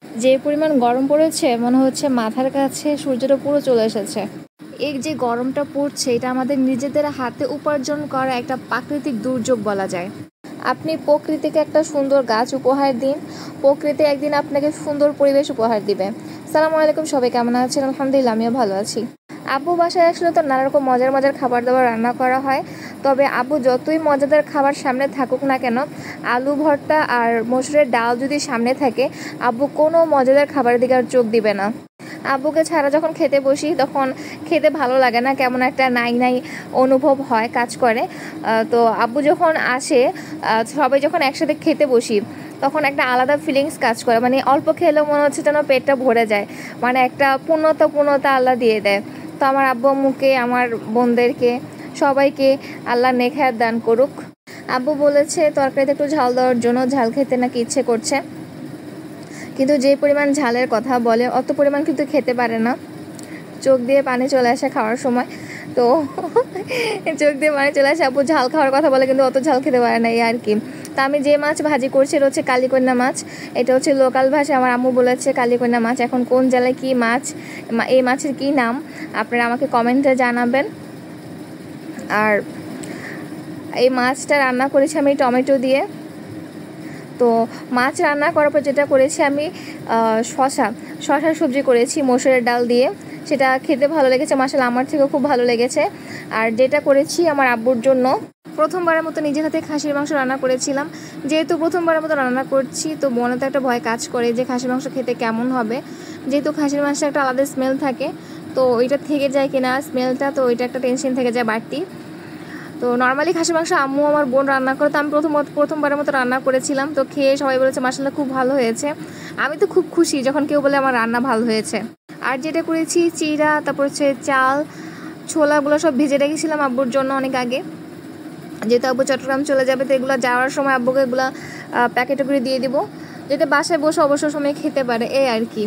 যে পরিমাণ গরম পড়েছে মনে হচ্ছে মাথার কাছে সূর্যটা পুরো চলে এসেছে। এই যে গরমটা পড়ছে এটা আমাদের নিজেদের হাতে উপার্জন করা একটা প্রাকৃতিক দুর্যোগ বলা যায়। আপনি প্রকৃতিকে একটা সুন্দর গাছ উপহার দিন, প্রকৃতি একদিন আপনাকে সুন্দর পরিবেশ উপহার দিবে। সালামু আলাইকুম, সবাই কেমন আছেন? আলহামদুলিল্লাহ, আমিও ভালো আছি। আব্বু বাসায় আসলে তো নানা রকম মজার মজার খাবার দাবার রান্না করা হয়। তবে আব্বু যতই মজাদার খাবার সামনে থাকুক না কেন, আলু ভর্তা আর মসুরের ডাল যদি সামনে থাকে, আব্বু কোনো মজাদার খাবারের দিকে আর চোখ দিবে না। আব্বুকে ছাড়া যখন খেতে বসি তখন খেতে ভালো লাগে না, কেমন একটা নাই নাই অনুভব হয়, কাজ করে। তো আব্বু যখন আসে, সবাই যখন একসাথে খেতে বসি তখন একটা আলাদা ফিলিংস কাজ করে, মানে অল্প খেলেও মনে হচ্ছে যেন পেটটা ভরে যায়, মানে একটা পূর্ণতা আল্লাহ দিয়ে দেয়। তো আমার আব্বু আম্মুকে, আমার বোনদেরকে, সবাইকে আল্লাহ নেখায়াত দান করুক। আব্বু বলেছে তরকারিতে একটু ঝাল দেওয়ার জন্য, ঝাল খেতে নাকি ইচ্ছে করছে, কিন্তু যে পরিমাণ ঝালের কথা বলে অত পরিমাণ কিন্তু খেতে পারে না। চোখ দিয়ে পানি চলে আসে খাওয়ার সময়, তো চোখ দিয়ে পানি চলে আসে। আব্বু ঝাল খাওয়ার কথা বলে কিন্তু অত ঝাল খেতে পারে না, এই আর কি। তা আমি যে মাছ ভাজি করছি এটা হচ্ছে কালীকন্যা মাছ। এটা হচ্ছে লোকাল ভাষায় আমার আম্মু বলেছে কালীকন্যা মাছ। এখন কোন জেলায় কী মাছ, এই মাছের কী নাম, আপনারা আমাকে কমেন্টে জানাবেন। আর এই মাছটা রান্না করেছি আমি টমেটো দিয়ে। তো মাছ রান্না করার পর যেটা করেছি আমি, শশার সবজি করেছি মসুরের ডাল দিয়ে। সেটা খেতে ভালো লেগেছে, মাশাআল্লাহ আমার থেকেও খুব ভালো লেগেছে। আর যেটা করেছি আমার আব্বুর জন্য, প্রথমবারের মতো নিজের হাতে খাসির মাংস রান্না করেছিলাম। যেহেতু প্রথমবারের মতো রান্না করছি তো মনে তো একটা ভয় কাজ করে যে খাসির মাংস খেতে কেমন হবে, যেহেতু খাসির মাংসে একটা আলাদা স্মেল থাকে, তো ওইটা থেকে যায় কিনা স্মেলটা, তো ওইটা একটা টেনশন থেকে যায় বাড়তি। তো নর্মালি খাসির মাংস আম্মু আমার বোন রান্না করে, তো আমি প্রথমবারের মতো রান্না করেছিলাম। তো খেয়ে সবাই বলেছে মাশাআল্লাহ খুব ভালো হয়েছে। আমি তো খুব খুশি যখন কেউ বলে আমার রান্না ভালো হয়েছে। আর যেটা করেছি চিড়া, তারপর হচ্ছে চাল, ছোলাগুলো সব ভেজে রেখেছিলাম আব্বুর জন্য অনেক আগে, যেহেতু আব্বু চট্টগ্রাম চলে যাবে, তো এগুলো যাওয়ার সময় আব্বুকে এগুলো প্যাকেটে করে দিয়ে দিব, যাতে বাসায় বসে অবসর সময় খেতে পারে, এই আর কি।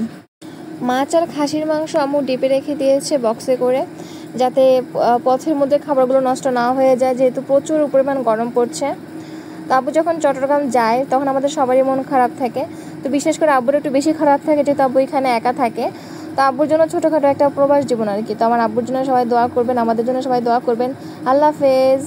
মাছ আর খাসির মাংস আম্মু ডিপে রেখে দিয়েছে বক্সে করে, যাতে পথের মধ্যে খাবারগুলো নষ্ট না হয়ে যায়, যেহেতু প্রচুর পরিমাণ গরম পড়ছে। তো আব্বু যখন চট্টগ্রাম যায় তখন আমাদের সবারই মন খারাপ থাকে, তো বিশেষ করে আব্বুর একটু বেশি খারাপ থাকে, যেহেতু আব্বু এখানে একা থাকে। তো আব্বুর জন্য ছোটোখাটো একটা প্রবাস জীবন আর কি। তো আমার আব্বুর জন্য সবাই দোয়া করবেন, আমাদের জন্য সবাই দোয়া করবেন। আল্লাহ হাফেজ।